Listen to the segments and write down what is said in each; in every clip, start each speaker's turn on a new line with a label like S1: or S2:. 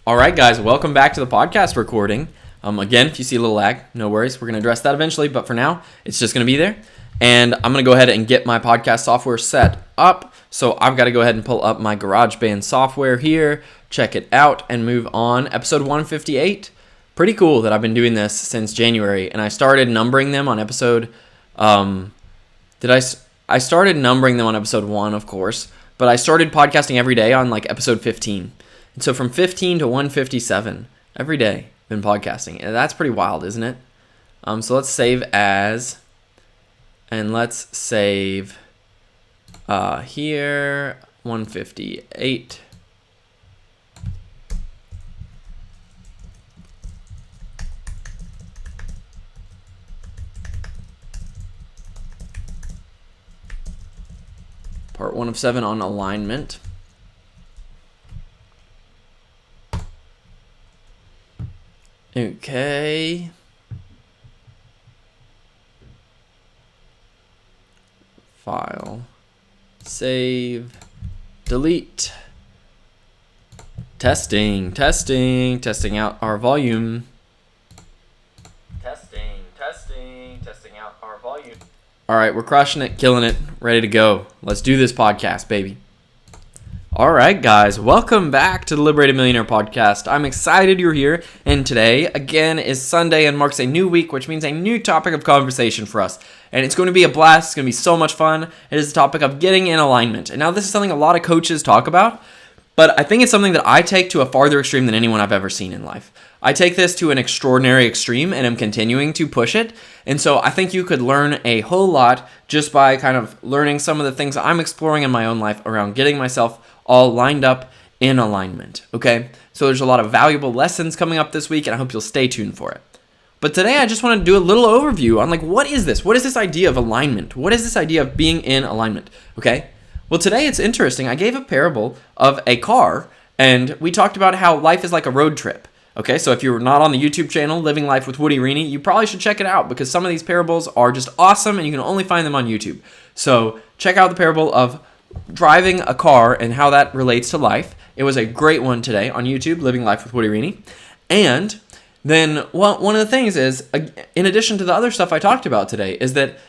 S1: All right, guys, welcome back to the podcast recording. Again, if you see a little lag, no worries. We're going to address that eventually, but for now, it's just going to be there. And I'm going to go ahead and get my podcast software set up. So I've got to go ahead and pull up my GarageBand software here, check it out, and move on. Episode 158. Pretty cool that I've been doing this since January, and I started numbering them on episode... I started numbering them on episode 1, of course, but I started podcasting every day on like episode 15. And so from 15 to 157, every day, I've been podcasting. And that's pretty wild, isn't it? So let's save as, and let's save here, 158. Part 1 of 7 on alignment. Okay. File. Save. Delete. Testing out our volume. Testing out our volume. All right, we're crushing it, killing it, ready to go. Let's do this podcast, baby. All right, guys, welcome back to the Liberated Millionaire Podcast. I'm excited you're here, and today, again, is Sunday and marks a new week, which means a new topic of conversation for us. And it's going to be a blast. It's going to be so much fun. It is the topic of getting in alignment. And now this is something a lot of coaches talk about, but I think it's something that I take to a farther extreme than anyone I've ever seen in life. I take this to an extraordinary extreme, and I'm continuing to push it. And so I think you could learn a whole lot just by kind of learning some of the things I'm exploring in my own life around getting myself all lined up in alignment, okay? So there's a lot of valuable lessons coming up this week, and I hope you'll stay tuned for it. But today I just want to do a little overview on what is this? What is this idea of alignment? What is this idea of being in alignment, okay? Well, today it's interesting. I gave a parable of a car, and we talked about how life is like a road trip. Okay, so if you're not on the YouTube channel, Living Life with Woody Rini, you probably should check it out because some of these parables are just awesome and you can only find them on YouTube. So check out the parable of driving a car and how that relates to life. It was a great one today on YouTube, Living Life with Woody Rini. And then one of the things is, in addition to the other stuff I talked about today, is that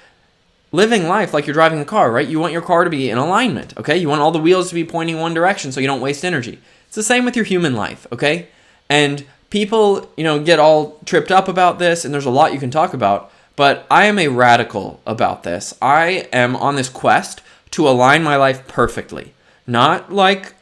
S1: living life like you're driving a car, right? You want your car to be in alignment, okay? You want all the wheels to be pointing one direction so you don't waste energy. It's the same with your human life, okay? And people, get all tripped up about this, and there's a lot you can talk about, but I am a radical about this. I am on this quest to align my life perfectly. Not like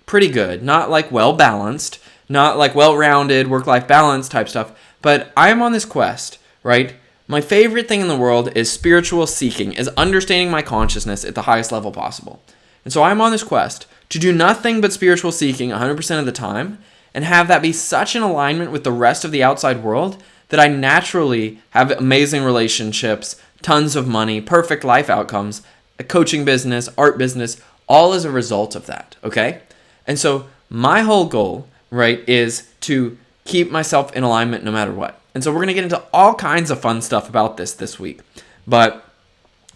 S1: pretty good, not like well-balanced, not like well-rounded, work-life balance type stuff, but I am on this quest, right? My favorite thing in the world is spiritual seeking, is understanding my consciousness at the highest level possible. And so I'm on this quest to do nothing but spiritual seeking 100% of the time, and have that be such an alignment with the rest of the outside world that I naturally have amazing relationships, tons of money, perfect life outcomes, a coaching business, art business, all as a result of that, okay? And so my whole goal, right, is to keep myself in alignment no matter what. And so we're going to get into all kinds of fun stuff about this week. But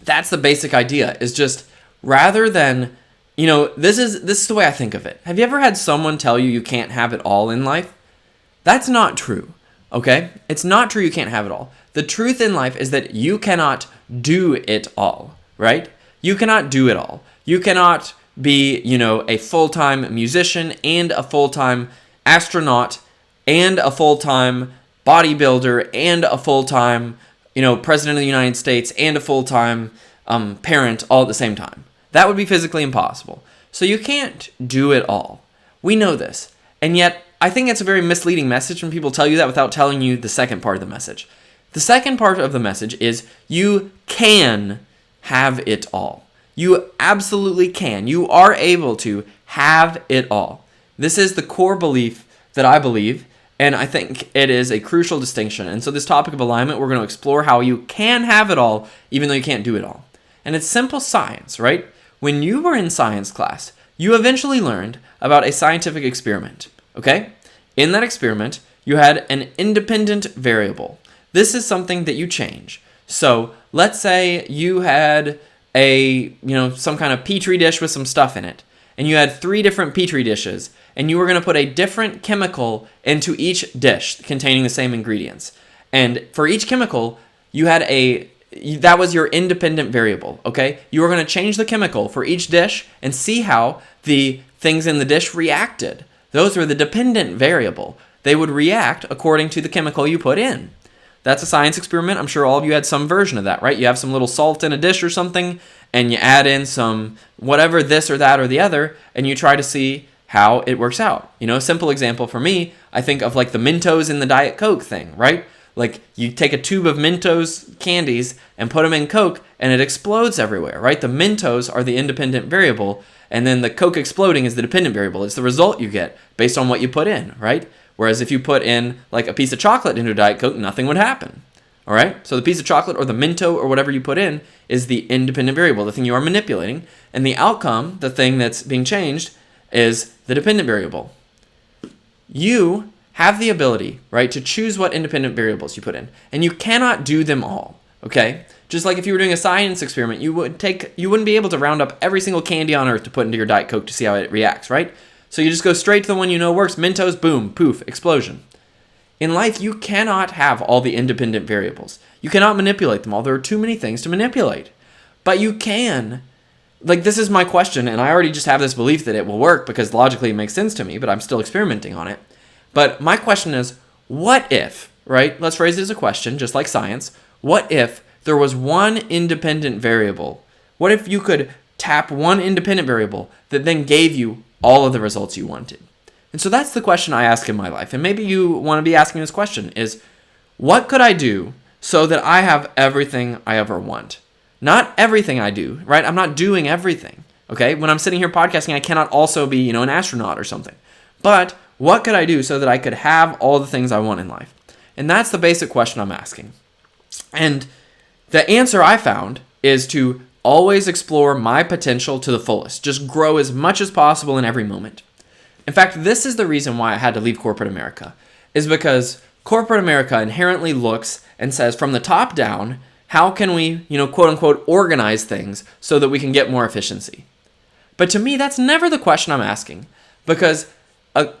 S1: that's the basic idea, is just rather than... this is the way I think of it. Have you ever had someone tell you you can't have it all in life? That's not true, okay? It's not true you can't have it all. The truth in life is that you cannot do it all, right? You cannot do it all. You cannot be, a full-time musician and a full-time astronaut and a full-time bodybuilder and a full-time, president of the United States and a full-time parent all at the same time. That would be physically impossible. So you can't do it all. We know this. And yet, I think it's a very misleading message when people tell you that without telling you the second part of the message. The second part of the message is you can have it all. You absolutely can. You are able to have it all. This is the core belief that I believe, and I think it is a crucial distinction. And so this topic of alignment, we're going to explore how you can have it all, even though you can't do it all. And it's simple science, right? When you were in science class, you eventually learned about a scientific experiment, okay? In that experiment, you had an independent variable. This is something that you change. So let's say you had some kind of petri dish with some stuff in it, and you had 3 different petri dishes, and you were going to put a different chemical into each dish containing the same ingredients. And for each chemical, you had that was your independent variable, okay? You were going to change the chemical for each dish and see how the things in the dish reacted. Those were the dependent variable. They would react according to the chemical you put in. That's a science experiment. I'm sure all of you had some version of that, right? You have some little salt in a dish or something, and you add in some whatever, this or that or the other, and you try to see how it works out. A simple example for me, I think of like the Mentos in the Diet Coke thing, right? Like you take a tube of Mentos candies and put them in Coke and it explodes everywhere, right? The Mentos are the independent variable, and then the Coke exploding is the dependent variable. It's the result you get based on what you put in, right? Whereas if you put in like a piece of chocolate into a Diet Coke, nothing would happen. All right? So the piece of chocolate or the Mento or whatever you put in is the independent variable, the thing you are manipulating. And the outcome, the thing that's being changed, is the dependent variable. You have the ability, right, to choose what independent variables you put in. And you cannot do them all, okay? Just like if you were doing a science experiment, you wouldn't be able to round up every single candy on earth to put into your Diet Coke to see how it reacts, right? So you just go straight to the one you know works. Mentos, boom, poof, explosion. In life, you cannot have all the independent variables. You cannot manipulate them all. There are too many things to manipulate. But you can. Like, this is my question, and I already just have this belief that it will work because logically it makes sense to me, but I'm still experimenting on it. But my question is, what if, right? Let's phrase it as a question, just like science. What if there was one independent variable? What if you could tap one independent variable that then gave you all of the results you wanted? And so that's the question I ask in my life. And maybe you want to be asking this question is, what could I do so that I have everything I ever want? Not everything I do, right? I'm not doing everything, okay? When I'm sitting here podcasting, I cannot also be, an astronaut or something. But what could I do so that I could have all the things I want in life? And that's the basic question I'm asking. And the answer I found is to always explore my potential to the fullest. Just grow as much as possible in every moment. In fact, this is the reason why I had to leave corporate America, is because corporate America inherently looks and says from the top down, how can we, quote unquote, organize things so that we can get more efficiency? But to me, that's never the question I'm asking, because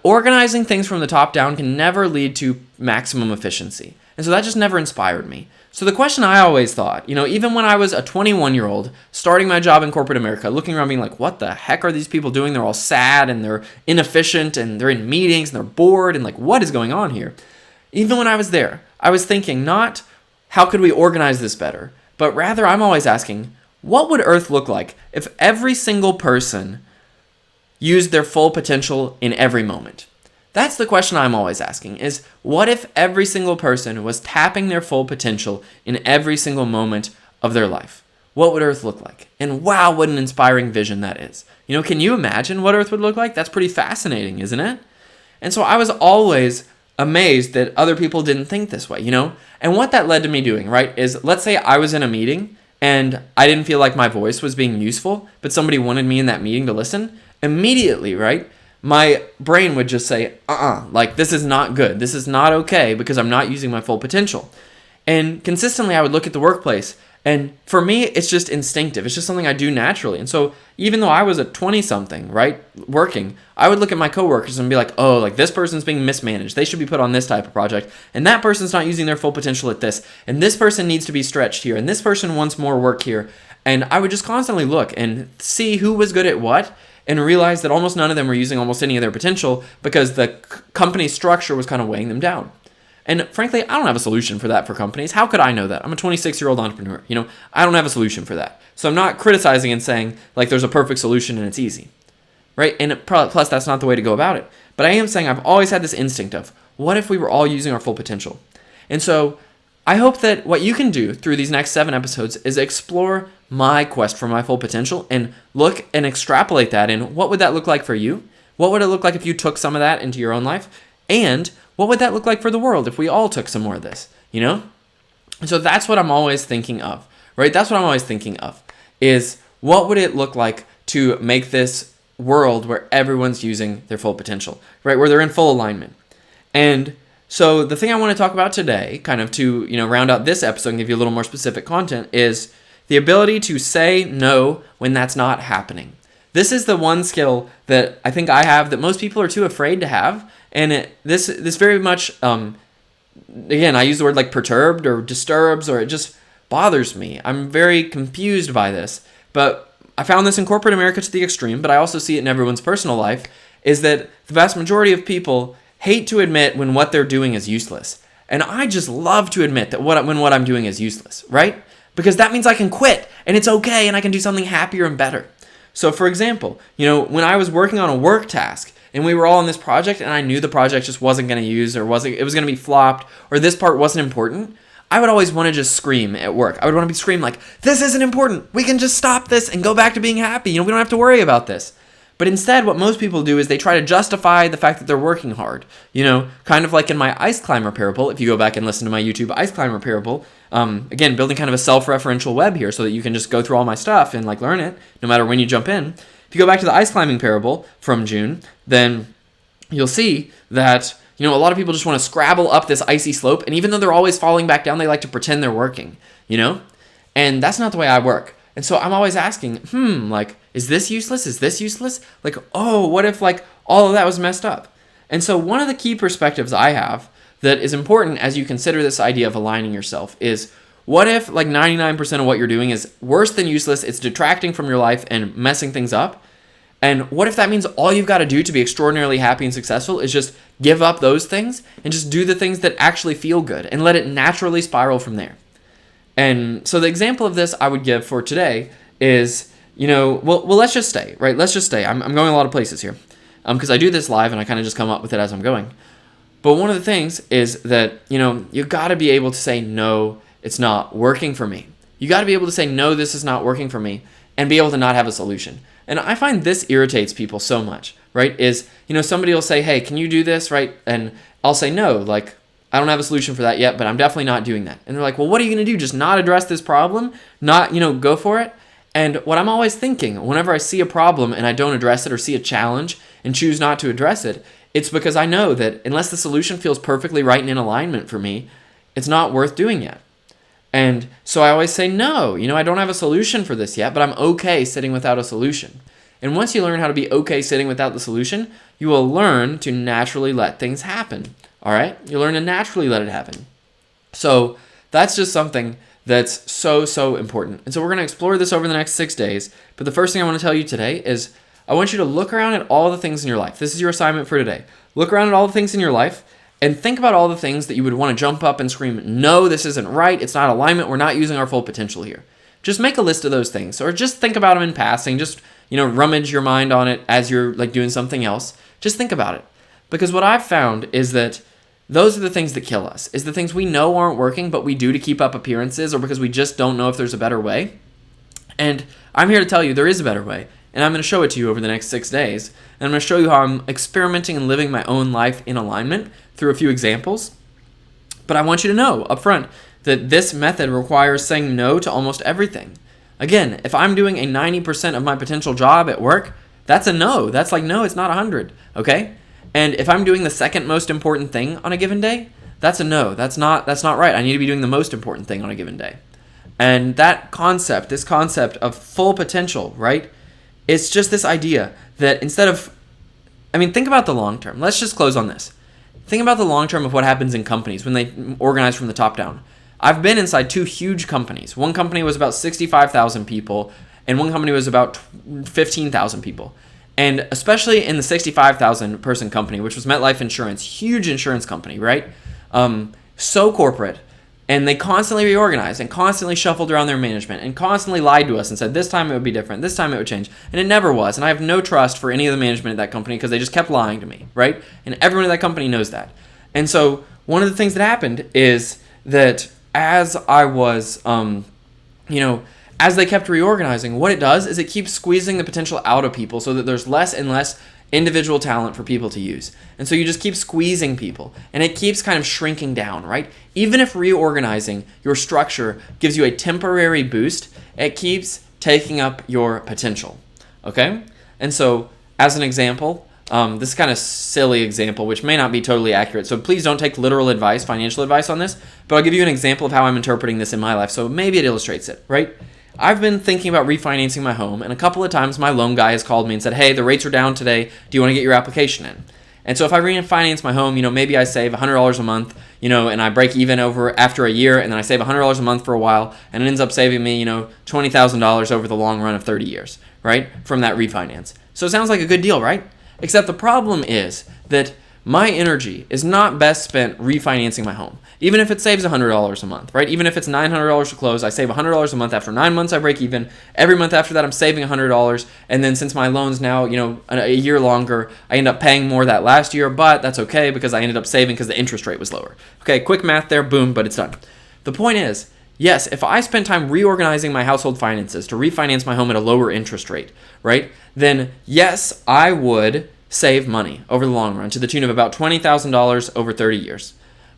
S1: organizing things from the top down can never lead to maximum efficiency. And so that just never inspired me. So the question I always thought, even when I was a 21-year-old starting my job in corporate America, looking around being like, what the heck are these people doing? They're all sad and they're inefficient and they're in meetings and they're bored and like, what is going on here? Even when I was there, I was thinking not how could we organize this better, but rather I'm always asking, what would Earth look like if every single person used their full potential in every moment? That's the question I'm always asking, is what if every single person was tapping their full potential in every single moment of their life? What would Earth look like? And wow, what an inspiring vision that is. Can you imagine what Earth would look like? That's pretty fascinating, isn't it? And so I was always amazed that other people didn't think this way, And what that led to me doing, right, is let's say I was in a meeting and I didn't feel like my voice was being useful, but somebody wanted me in that meeting to listen. Immediately, right, my brain would just say, like this is not good. This is not okay because I'm not using my full potential. And consistently I would look at the workplace, and for me, it's just instinctive. It's just something I do naturally. And so even though I was a 20-something, right, working, I would look at my coworkers and be like, oh, like this person's being mismanaged. They should be put on this type of project. And that person's not using their full potential at this. And this person needs to be stretched here. And this person wants more work here. And I would just constantly look and see who was good at what, and realize that almost none of them were using almost any of their potential because the company structure was kind of weighing them down. And frankly, I don't have a solution for that for companies. How could I know that? I'm a 26-year-old entrepreneur. I don't have a solution for that. So I'm not criticizing and saying like there's a perfect solution and it's easy, right? And plus that's not the way to go about it. But I am saying I've always had this instinct of what if we were all using our full potential? And so I hope that what you can do through these next 7 episodes is explore my quest for my full potential and look and extrapolate that in what would that look like for you? What would it look like if you took some of that into your own life? And what would that look like for the world if we all took some more of this, And so that's what I'm always thinking of, right? That's what I'm always thinking of is what would it look like to make this world where everyone's using their full potential, right? Where they're in full alignment. And so the thing I want to talk about today, kind of to, round out this episode and give you a little more specific content, is the ability to say no when that's not happening. This is the one skill that I think I have that most people are too afraid to have. And this very much, again, I use the word like perturbed or disturbs, or it just bothers me. I'm very confused by this. But I found this in corporate America to the extreme, but I also see it in everyone's personal life, is that the vast majority of people hate to admit when what they're doing is useless. And I just love to admit that when what I'm doing is useless, right? Because that means I can quit and it's okay and I can do something happier and better. So for example, when I was working on a work task and we were all on this project and I knew the project just wasn't going to use, or it was going to be flopped, or this part wasn't important, I would always want to just scream at work. I would want to scream like, this isn't important. We can just stop this and go back to being happy. We don't have to worry about this. But instead, what most people do is they try to justify the fact that they're working hard. Kind of like in my ice climber parable. If you go back and listen to my YouTube ice climber parable, again, building kind of a self-referential web here so that you can just go through all my stuff and learn it no matter when you jump in. If you go back to the ice climbing parable from June, then you'll see that a lot of people just want to scrabble up this icy slope, and even though they're always falling back down, they like to pretend they're working, And that's not the way I work. And so I'm always asking, is this useless? Is this useless? What if all of that was messed up? And so one of the key perspectives I have that is important as you consider this idea of aligning yourself is, what if 99% of what you're doing is worse than useless, it's detracting from your life and messing things up? And what if that means all you've got to do to be extraordinarily happy and successful is just give up those things and just do the things that actually feel good and let it naturally spiral from there? And so the example of this I would give for today is, let's just stay, right? Let's just stay. I'm going a lot of places here because I do this live and I kind of just come up with it as I'm going. But one of the things is that, you got to be able to say, no, it's not working for me. You got to be able to say, no, this is not working for me, and be able to not have a solution. And I find this irritates people so much, right? Is, somebody will say, hey, can you do this, right? And I'll say, no, I don't have a solution for that yet, but I'm definitely not doing that. And they're like, well, what are you going to do? Just not address this problem? Not, go for it? And what I'm always thinking, whenever I see a problem and I don't address it, or see a challenge and choose not to address it, it's because I know that unless the solution feels perfectly right and in alignment for me, it's not worth doing yet. And so I always say, no, I don't have a solution for this yet, but I'm okay sitting without a solution. And once you learn how to be okay sitting without the solution, you will learn to naturally let things happen. All right? You learn to naturally let it happen. So that's just something that's so, so important. And so we're going to explore this over the next 6 days. But the first thing I want to tell you today is I want you to look around at all the things in your life. This is your assignment for today. Look around at all the things in your life and think about all the things that you would want to jump up and scream, no, this isn't right. It's not alignment. We're not using our full potential here. Just make a list of those things, or just think about them in passing. Just, rummage your mind on it as you're doing something else. Just think about it. Because what I've found is that those are the things that kill us, is the things we know aren't working, but we do to keep up appearances, or because we just don't know if there's a better way. And I'm here to tell you there is a better way. And I'm going to show it to you over the next 6 days. And I'm going to show you how I'm experimenting and living my own life in alignment through a few examples. But I want you to know up front that this method requires saying no to almost everything. Again, if I'm doing a 90% of my potential job at work, that's a no. That's no, it's not 100, okay? And if I'm doing the second most important thing on a given day, that's a no. That's not right. I need to be doing the most important thing on a given day. And this concept of full potential, right? It's just this idea that instead of, think about the long term. Let's just close on this. Think about the long term of what happens in companies when they organize from the top down. I've been inside 2 huge companies. One company was about 65,000 people, and one company was about 15,000 people. And especially in the 65,000 person company, which was MetLife Insurance, huge insurance company, right? So corporate. And they constantly reorganized and constantly shuffled around their management and constantly lied to us and said, this time it would be different, this time it would change. And it never was. And I have no trust for any of the management at that company because they just kept lying to me, right? And everyone at that company knows that. And so one of the things that happened is that as I was, as they kept reorganizing, what it does is it keeps squeezing the potential out of people so that there's less and less individual talent for people to use. And so you just keep squeezing people and it keeps kind of shrinking down, right? Even if reorganizing your structure gives you a temporary boost, it keeps taking up your potential, okay? And so as an example, this is kind of silly example, which may not be totally accurate. So please don't take literal advice, financial advice on this, but I'll give you an example of how I'm interpreting this in my life. So maybe it illustrates it, right? I've been thinking about refinancing my home, and a couple of times my loan guy has called me and said, hey, the rates are down today. Do you want to get your application in? And so if I refinance my home, maybe I save $100 a month, and I break even over after a year, and then I save $100 a month for a while, and it ends up saving me, $20,000 over the long run of 30 years, right, from that refinance. So it sounds like a good deal, right? Except the problem is that my energy is not best spent refinancing my home. Even if it saves $100 a month, right? Even if it's $900 to close, I save $100 a month. After 9 months, I break even. Every month after that, I'm saving $100. And then since my loan's now, a year longer, I end up paying more that last year, but that's okay because I ended up saving because the interest rate was lower. Okay, quick math there, boom, but it's done. The point is, yes, if I spent time reorganizing my household finances to refinance my home at a lower interest rate, right, then yes, I would save money over the long run to the tune of about $20,000 over 30 years.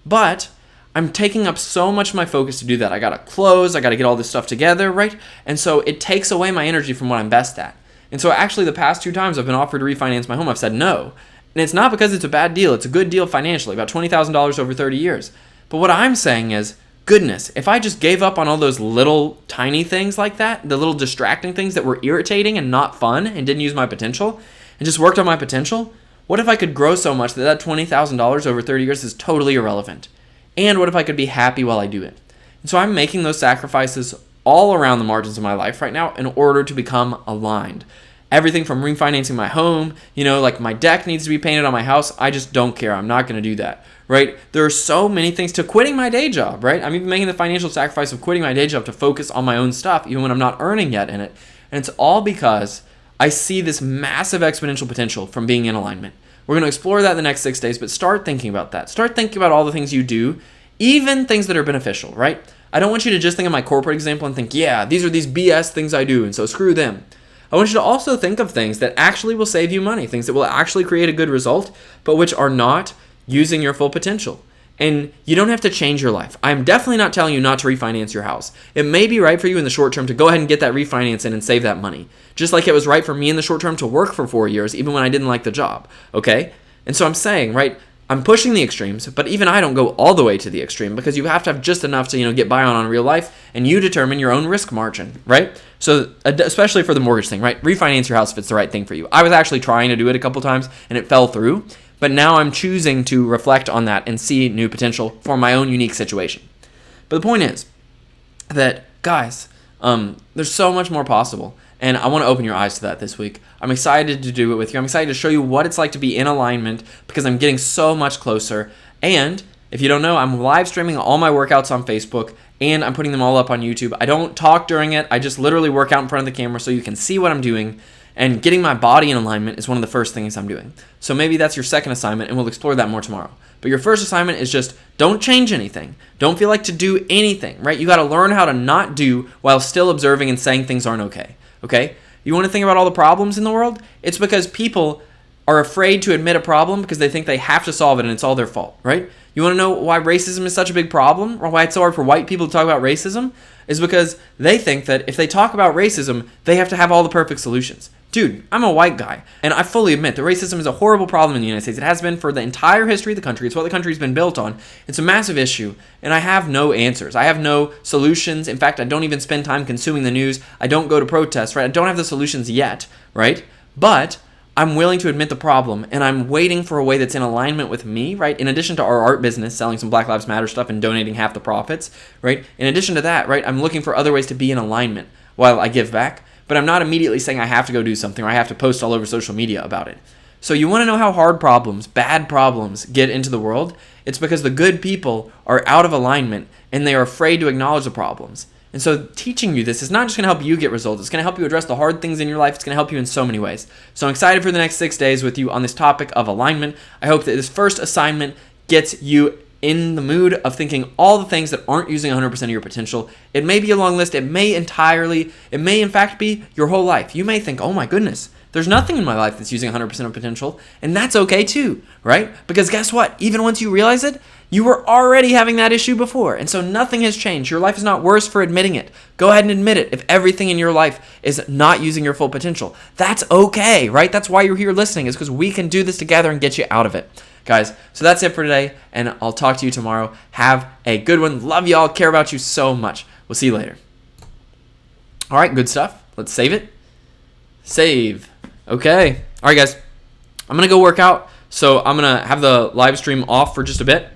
S1: But I'm taking up so much of my focus to do that. I got to close, I got to get all this stuff together, right? And so it takes away my energy from what I'm best at. And so actually the past 2 times I've been offered to refinance my home, I've said no. And it's not because it's a bad deal. It's a good deal financially, about $20,000 over 30 years. But what I'm saying is, goodness, if I just gave up on all those little tiny things like that, the little distracting things that were irritating and not fun and didn't use my potential, and just worked on my potential, what if I could grow so much that $20,000 over 30 years is totally irrelevant? And what if I could be happy while I do it? And so I'm making those sacrifices all around the margins of my life right now in order to become aligned. Everything from refinancing my home, like my deck needs to be painted on my house. I just don't care. I'm not going to do that, right? There are so many things to quitting my day job, right? I'm even making the financial sacrifice of quitting my day job to focus on my own stuff, even when I'm not earning yet in it. And it's all because I see this massive exponential potential from being in alignment. We're going to explore that in the next 6 days, but start thinking about that. Start thinking about all the things you do, even things that are beneficial, right? I don't want you to just think of my corporate example and think, yeah, these are these BS things I do, and so screw them. I want you to also think of things that actually will save you money, things that will actually create a good result, but which are not using your full potential. And you don't have to change your life. I'm definitely not telling you not to refinance your house. It may be right for you in the short term to go ahead and get that refinance in and save that money. Just like it was right for me in the short term to work for 4 years, even when I didn't like the job. Okay? And so I'm saying, right, I'm pushing the extremes, but even I don't go all the way to the extreme because you have to have just enough to, get by on real life, and you determine your own risk margin, right? So especially for the mortgage thing, right? Refinance your house if it's the right thing for you. I was actually trying to do it a couple times and it fell through. But now I'm choosing to reflect on that and see new potential for my own unique situation. But the point is that, guys, there's so much more possible. And I want to open your eyes to that this week. I'm excited to do it with you. I'm excited to show you what it's like to be in alignment because I'm getting so much closer. And if you don't know, I'm live streaming all my workouts on Facebook and I'm putting them all up on YouTube. I don't talk during it. I just literally work out in front of the camera so you can see what I'm doing. And getting my body in alignment is one of the first things I'm doing. So maybe that's your second assignment, and we'll explore that more tomorrow. But your first assignment is just don't change anything. Don't feel like to do anything, right? You got to learn how to not do while still observing and saying things aren't okay, okay? You want to think about all the problems in the world? It's because people are afraid to admit a problem because they think they have to solve it and it's all their fault, right? You want to know why racism is such a big problem or why it's so hard for white people to talk about racism? Is because they think that if they talk about racism, they have to have all the perfect solutions. Dude, I'm a white guy, and I fully admit that racism is a horrible problem in the United States. It has been for the entire history of the country. It's what the country's been built on. It's a massive issue, and I have no answers. I have no solutions. In fact, I don't even spend time consuming the news. I don't go to protests, right? I don't have the solutions yet, right? But I'm willing to admit the problem, and I'm waiting for a way that's in alignment with me, right? In addition to our art business, selling some Black Lives Matter stuff and donating half the profits, right? In addition to that, right, I'm looking for other ways to be in alignment while I give back. But I'm not immediately saying I have to go do something or I have to post all over social media about it. So you want to know how hard problems, bad problems get into the world? It's because the good people are out of alignment and they are afraid to acknowledge the problems. And so teaching you this is not just going to help you get results. It's going to help you address the hard things in your life. It's going to help you in so many ways. So I'm excited for the next 6 days with you on this topic of alignment. I hope that this first assignment gets you in the mood of thinking all the things that aren't using 100% of your potential. It may be a long list. It may in fact be your whole life. You may think, oh my goodness, there's nothing in my life that's using 100% of potential. And that's okay too, right? Because guess what? Even once you realize it, you were already having that issue before. And so nothing has changed. Your life is not worse for admitting it. Go ahead and admit it if everything in your life is not using your full potential. That's okay, right? That's why you're here listening, is because we can do this together and get you out of it. Guys, so that's it for today, and I'll talk to you tomorrow. Have a good one. Love y'all. Care about you so much. We'll see you later. All right, good stuff. Let's save it. Save. Okay. All right, guys. I'm going to go work out. So I'm going to have the live stream off for just a bit.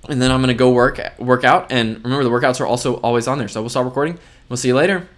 S1: And then I'm going to go work out. And remember, the workouts are also always on there. So we'll stop recording. We'll see you later.